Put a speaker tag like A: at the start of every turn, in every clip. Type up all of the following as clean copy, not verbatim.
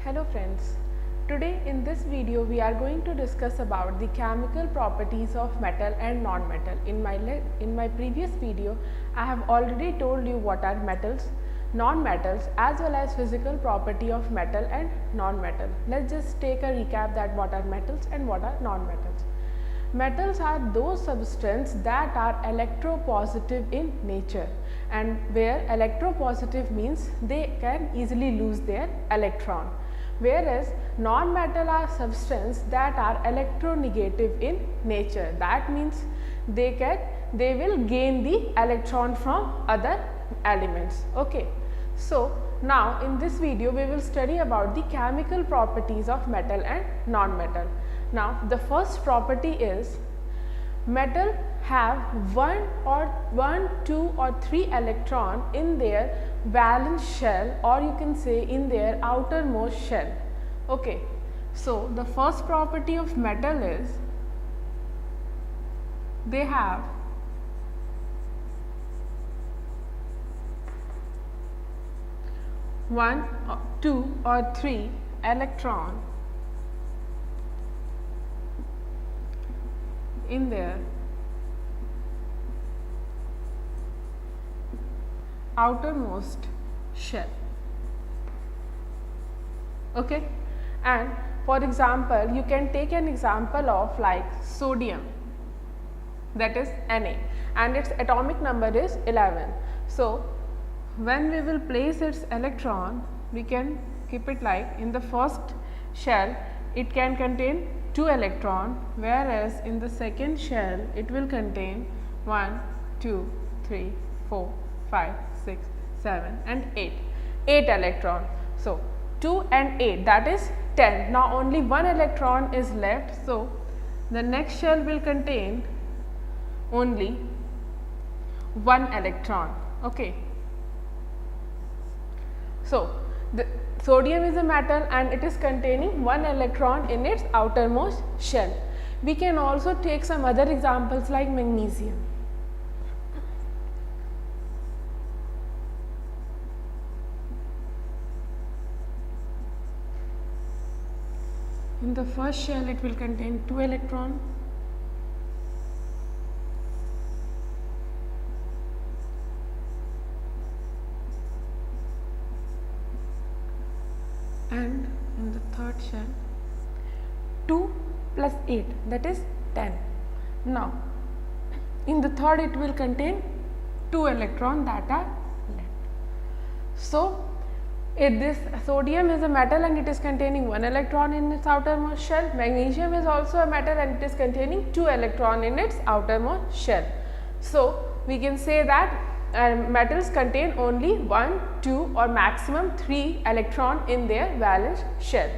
A: Hello friends, today in this video we are going to discuss about the chemical properties of metal and non-metal. In my previous video I have already told you what are metals, non-metals as well as physical property of metal and non-metal. Let's just take a recap that what are metals and what are non-metals. Metals are those substances that are electropositive in nature, and where electropositive means they can easily lose their electron, whereas non-metal are substances that are electronegative in nature. That means they will gain the electron from other elements. Okay. So now in this video we will study about the chemical properties of metal and non-metal. Now the first property is metal have one, two or three electron in their valence shell, or you can say in their outermost shell. Okay. So the first property of metal is they have one, two or three electron in their outermost shell. Okay. And for example, you can take an example of like sodium, that is Na, and its atomic number is 11. So when we will place its electron, we can keep it like in the first shell it can contain 2 electron, whereas in the second shell it will contain 1, 2, 3, 4, 5, 6, 7 and 8 electron. So 2 and 8, that is 10. Now only 1 electron is left, so the next shell will contain only 1 electron. Okay. So the sodium is a metal and it is containing 1 electron in its outermost shell. We can also take some other examples like magnesium. In the first shell it will contain 2 electrons. And in the third shell 2 plus 8, that is 10. Now in the third it will contain 2 electrons that are left. So this sodium is a metal and it is containing 1 electron in its outermost shell. Magnesium is also a metal and it is containing 2 electrons in its outermost shell. So we can say that metals contain only 1, 2 or maximum 3 electron in their valence shell,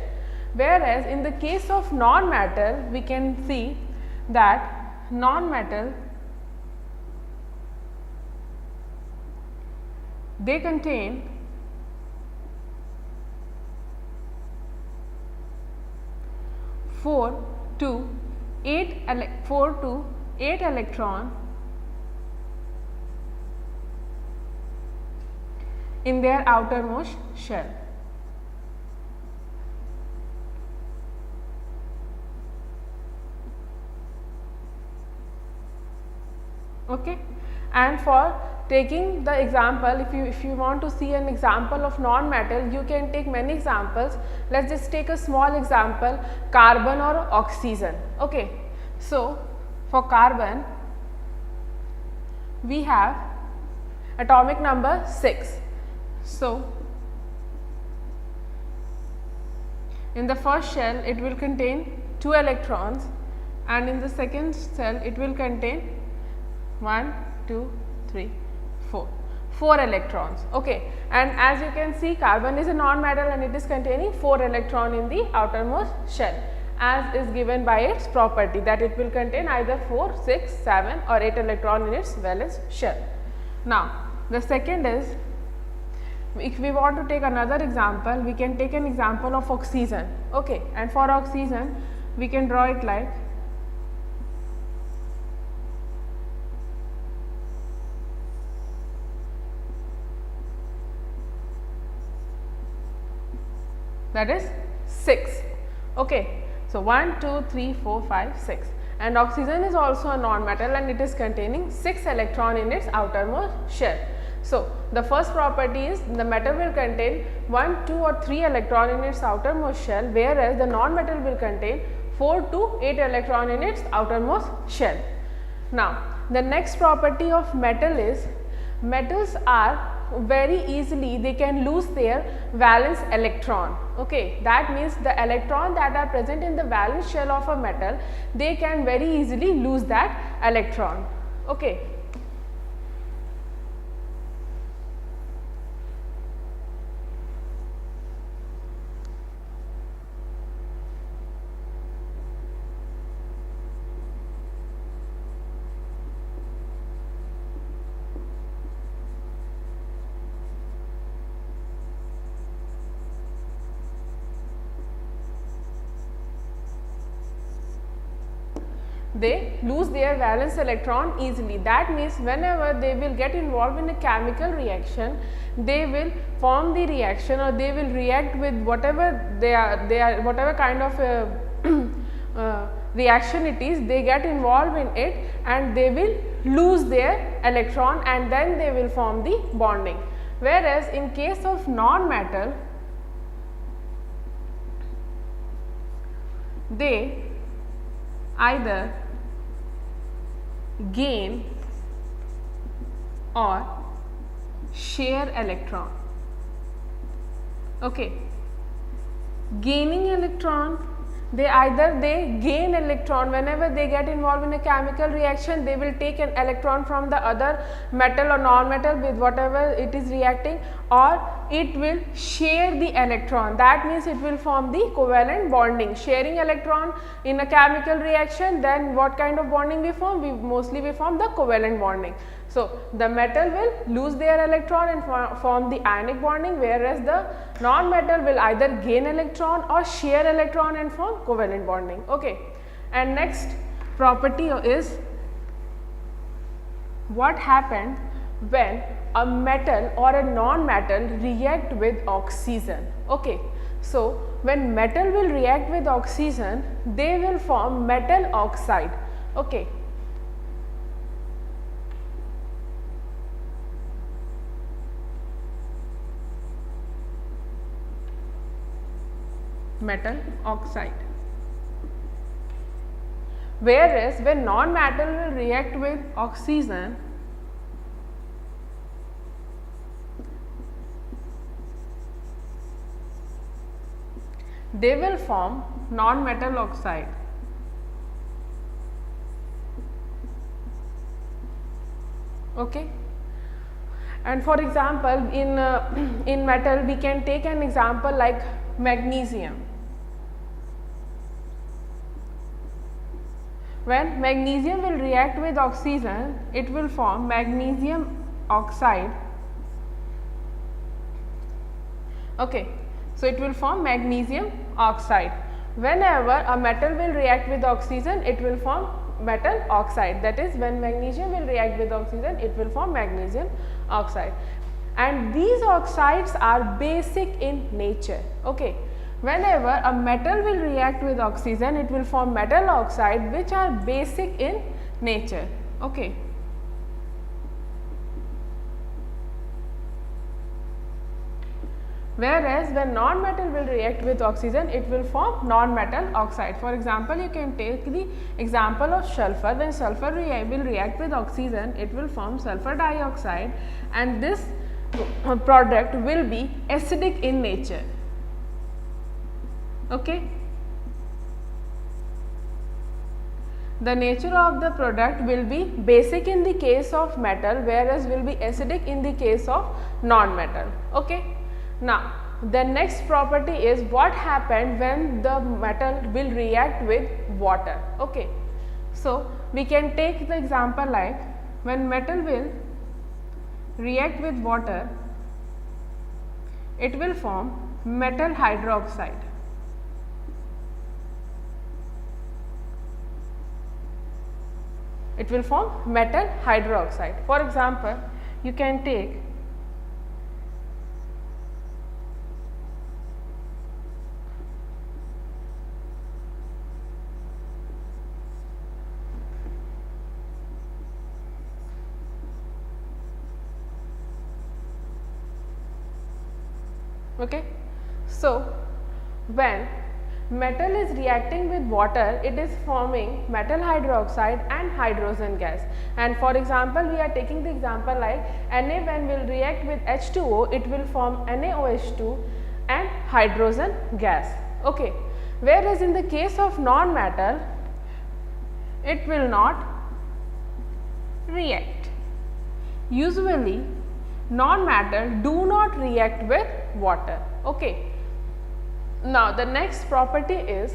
A: whereas in the case of non-metal we can see that non-metal they contain 4 to 8 electron in their outermost shell. Okay. And for taking the example, if you want to see an example of non-metal, you can take many examples. Let's just take a small example, carbon or oxygen. Okay. So for carbon we have atomic number 6. So in the first shell it will contain 2 electrons and in the second shell it will contain 1, 2, 3, 4 electrons. Okay. And as you can see, carbon is a non-metal and it is containing 4 electrons in the outermost shell, as is given by its property that it will contain either 4, 6, 7 or 8 electrons in its valence shell. Now the second is, if we want to take another example, we can take an example of oxygen. Okay. And for oxygen we can draw it like that is 6. Okay. So, 1, 2, 3, 4, 5, 6, and oxygen is also a non-metal and it is containing 6 electron in its outermost shell. So, the first property is the metal will contain 1, 2 or 3 electron in its outermost shell, whereas the non-metal will contain 4 to 8 electron in its outermost shell. Now, the next property of metal is metals are very easily, they can lose their valence electron. Okay, that means the electron that are present in the valence shell of a metal, they can very easily lose that electron. Okay. They lose their valence electron easily. That means whenever they will get involved in a chemical reaction, they will form the reaction or they will react with whatever whatever kind of reaction it is, they get involved in it and they will lose their electron and then they will form the bonding. Whereas in case of non-metal, they either gain or share electron. Okay. Gaining electron, they gain electron whenever they get involved in a chemical reaction, they will take an electron from the other metal or non-metal with whatever it is reacting, or it will share the electron. That means it will form the covalent bonding. Sharing electron in a chemical reaction, then what kind of bonding we form? We form the covalent bonding. So, the metal will lose their electron and form the ionic bonding, whereas the non-metal will either gain electron or share electron and form covalent bonding. Okay. And next property is what happened when a metal or a non-metal react with oxygen. Okay. So, when metal will react with oxygen, they will form metal oxide. Okay. Metal oxide. Whereas when non-metal will react with oxygen, they will form non-metal oxide. Okay. And for example, in metal we can take an example like magnesium. When magnesium will react with oxygen, it will form magnesium oxide. Okay. So, it will form magnesium oxide. Whenever a metal will react with oxygen, it will form metal oxide. That is, when magnesium will react with oxygen, it will form magnesium oxide. And these oxides are basic in nature. Okay. Whenever a metal will react with oxygen, it will form metal oxide, which are basic in nature. Okay. Whereas when non-metal will react with oxygen, it will form non-metal oxide. For example, you can take the example of sulfur. When sulfur will react with oxygen, it will form sulfur dioxide, and this product will be acidic in nature. Okay. The nature of the product will be basic in the case of metal, whereas will be acidic in the case of non-metal. Okay. Now, the next property is what happened when the metal will react with water. Okay. So, we can take the example like when metal will react with water, it will form metal hydroxide. It will form metal hydroxide. For example, you can take Okay. So, when metal is reacting with water, it is forming metal hydroxide and hydrogen gas. And for example, we are taking the example like Na when will react with H2O, it will form NaOH2 and hydrogen gas. Okay. Whereas in the case of non-metal, it will not react. Usually, non-metal do not react with water. Okay. Now, the next property is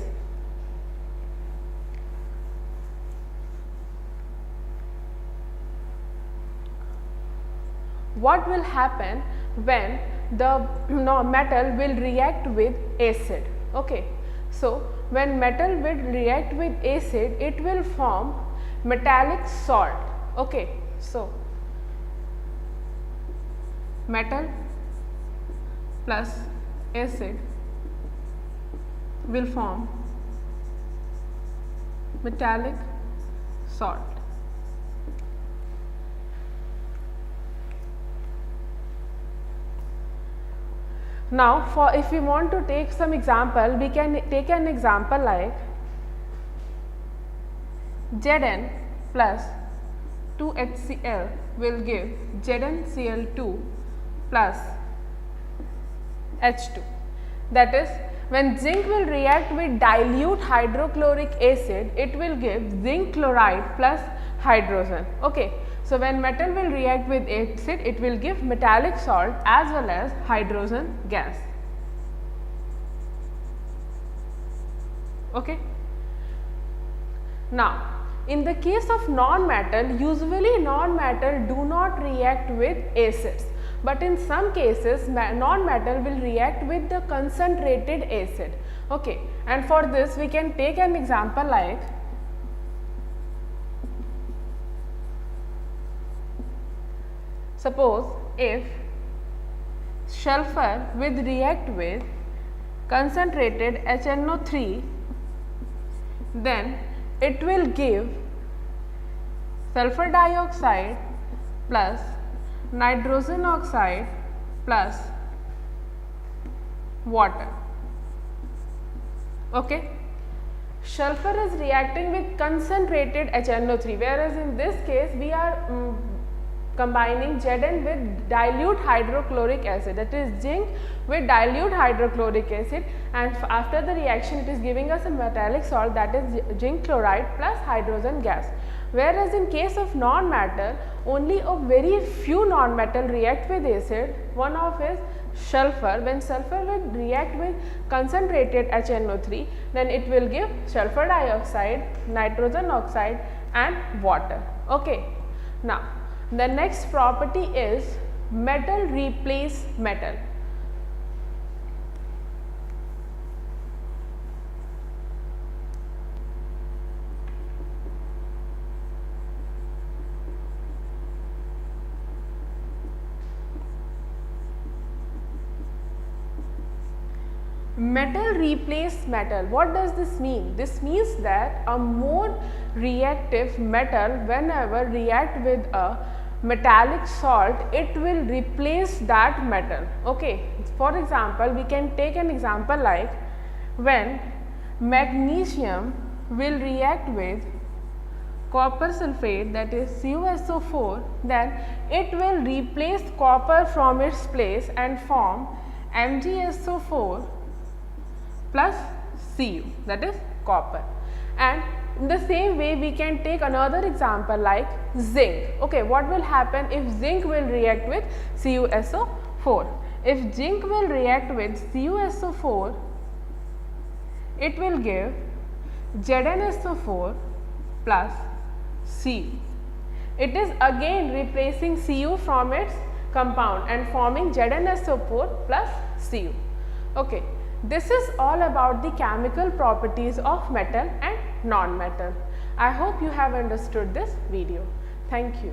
A: what will happen when the metal will react with acid. Okay. So, when metal will react with acid, it will form metallic salt. Okay. So, metal plus acid will form metallic salt. Now, for if we want to take some example, we can take an example like Zn plus 2HCl will give ZnCl2 plus H2. That is, when zinc will react with dilute hydrochloric acid, it will give zinc chloride plus hydrogen. Okay. So, when metal will react with acid, it will give metallic salt as well as hydrogen gas. Okay. Now, in the case of non-metal, usually non-metal do not react with acids, but in some cases non-metal will react with the concentrated acid. Okay. And for this we can take an example like suppose if sulfur will react with concentrated HNO3, then it will give sulfur dioxide plus nitrogen oxide plus water. Okay. Sulfur is reacting with concentrated HNO3, whereas in this case we are combining Zn with dilute hydrochloric acid, that is zinc with dilute hydrochloric acid, and after the reaction it is giving us a metallic salt, that is zinc chloride plus hydrogen gas. Whereas in case of non-metal, only a very few non-metal react with acid. One of is sulfur. When sulfur will react with concentrated HNO3, then it will give sulfur dioxide, nitrogen oxide and water. Okay. Now, the next property is metal replace metal. Metal replace metal. What does this mean? This means that a more reactive metal, whenever react with a metallic salt, it will replace that metal. Okay. For example, we can take an example like when magnesium will react with copper sulfate, that is CuSO4, then it will replace copper from its place and form MgSO4 plus Cu, that is copper. And in the same way we can take another example like zinc. Okay, what will happen if zinc will react with CuSO4? If zinc will react with CuSO4, it will give ZnSO4 plus Cu. It is again replacing Cu from its compound and forming ZnSO4 plus Cu. Okay. This is all about the chemical properties of metal and non-metal. I hope you have understood this video. Thank you.